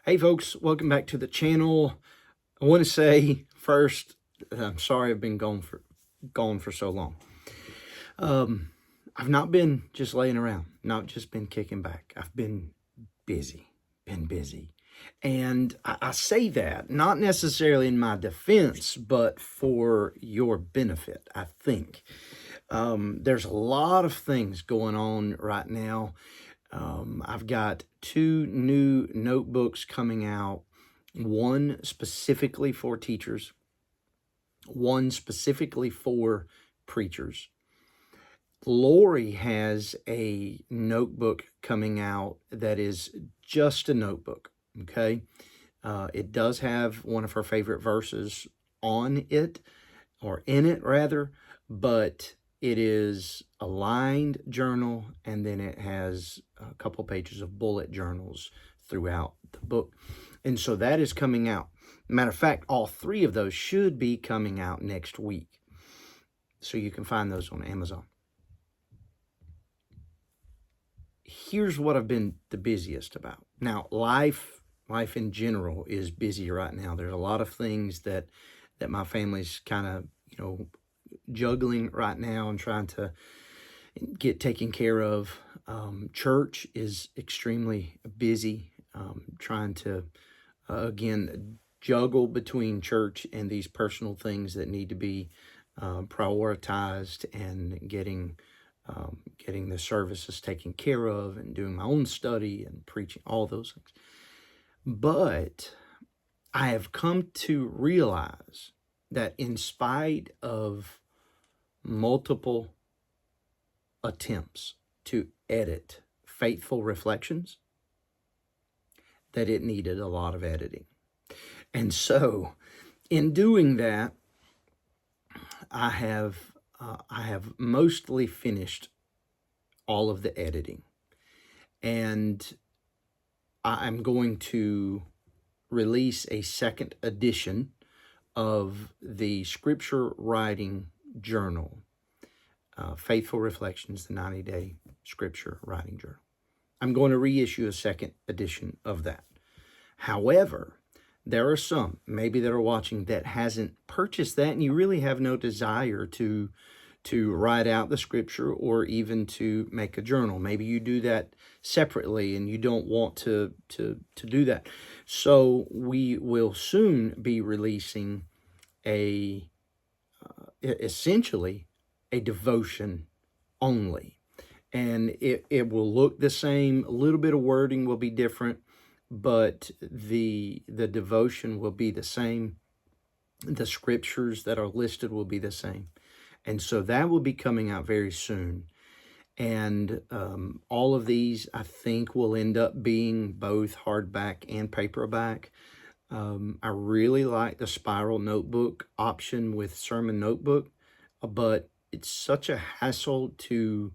Hey folks, welcome back to the channel. I want to say first, I'm sorry I've been gone for so long. I've not been just laying around, not just been kicking back. I've been busy. And I say that not necessarily in my defense, but for your benefit, I think. There's a lot of things going on right now. I've got 2 new notebooks coming out, one specifically for teachers, one specifically for preachers. Lori has a notebook coming out that is just a notebook, okay? It does have one of her favorite verses on it, or in it rather, but it is a lined journal, and then it has a couple pages of bullet journals throughout the book. And so that is coming out. Matter of fact, all 3 of those should be coming out next week. So you can find those on Amazon. Here's what I've been the busiest about. Now, life in general is busy right now. There's a lot of things that my family's kind of, juggling right now and trying to get taken care of. Church is extremely busy, trying to, again, juggle between church and these personal things that need to be prioritized, and getting the services taken care of, and doing my own study and preaching, all those things. But I have come to realize that in spite of multiple attempts to edit Faithful Reflections, that it needed a lot of editing. And so in doing that, I have mostly finished all of the editing, and I'm going to release a second edition of the Scripture Writing Journal, Faithful Reflections, the 90-Day Scripture Writing Journal. I'm going to reissue a second edition of that. However, there are some maybe that are watching that hasn't purchased that, and you really have no desire to write out the scripture or even to make a journal. Maybe you do that separately and you don't want to do that. So we will soon be releasing essentially a devotion only. And it will look the same. A little bit of wording will be different, but the devotion will be the same. The scriptures that are listed will be the same. And so that will be coming out very soon. And all of these, I think, will end up being both hardback and paperback. I really like the spiral notebook option with Sermon Notebook, but it's such a hassle to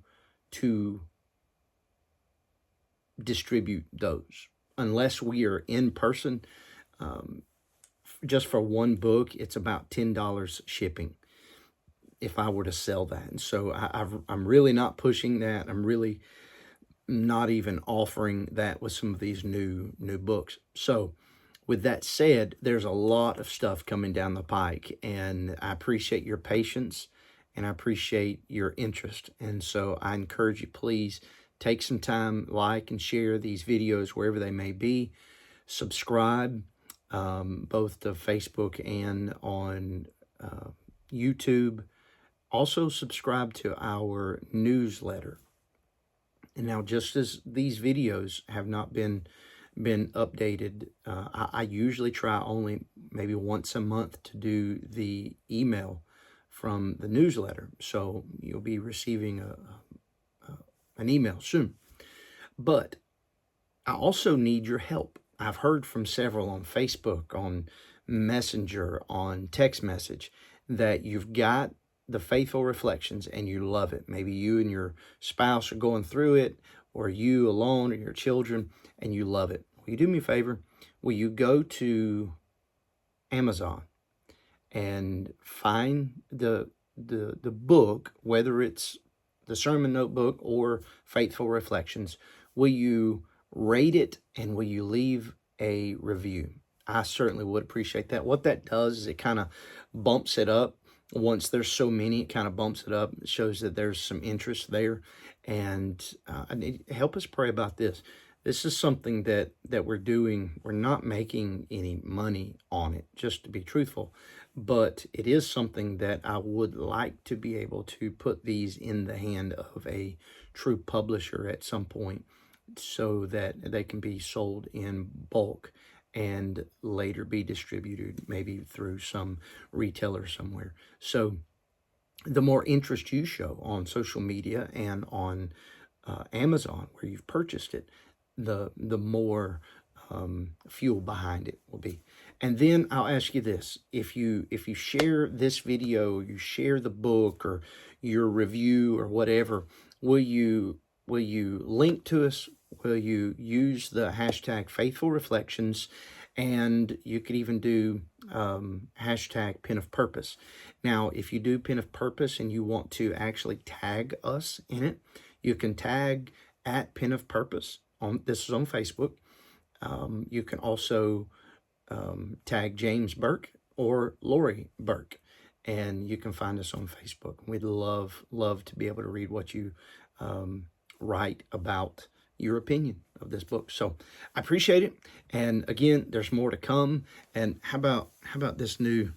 distribute those unless we are in person. Just for one book, it's about $10 shipping if I were to sell that. And so I'm really not pushing that. I'm really not even offering that with some of these new books. So with that said, there's a lot of stuff coming down the pike, and I appreciate your patience and I appreciate your interest. And so I encourage you, please take some time, like and share these videos wherever they may be. Subscribe, both to Facebook and on YouTube. Also subscribe to our newsletter. And now, just as these videos have not been updated, I usually try only maybe once a month to do the email from the newsletter. So you'll be receiving an email soon. But I also need your help. I've heard from several on Facebook, on Messenger, on text message, that you've got the Faithful Reflections and you love it. Maybe you and your spouse are going through it, or you alone, or your children, and you love it. Will you do me a favor? Will you go to Amazon and find the book, whether it's the Sermon Notebook or Faithful Reflections? Will you rate it, and will you leave a review. I certainly would appreciate that. What that does is it kind of bumps it up. Once there's so many, it kind of bumps it up. It shows that there's some interest there. And help us pray about this. This is something that we're doing. We're not making any money on it, just to be truthful. But it is something that I would like to be able to put these in the hand of a true publisher at some point so that they can be sold in bulk and later be distributed maybe through some retailer somewhere. So the more interest you show on social media and on Amazon where you've purchased it, the more fuel behind it will be. And then I'll ask you this: if you share this video, you share the book or your review or whatever, will you link to us? Will you use the hashtag Faithful Reflections? And you could even do hashtag Pen of Purpose. Now, if you do Pen of Purpose and you want to actually tag us in it, you can tag at Pen of Purpose. This is on Facebook. You can also tag James Burke or Lori Burke, and you can find us on Facebook. We'd love to be able to read what you write about your opinion of this book. So I appreciate it. And again, there's more to come. And how about this new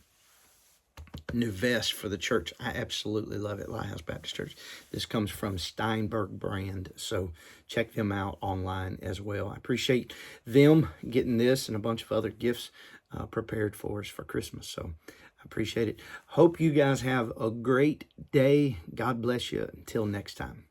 vest for the church? I absolutely love it. Lighthouse Baptist Church. This comes from Steinberg brand. So check them out online as well. I appreciate them getting this and a bunch of other gifts prepared for us for Christmas. So I appreciate it. Hope you guys have a great day. God bless you. Until next time.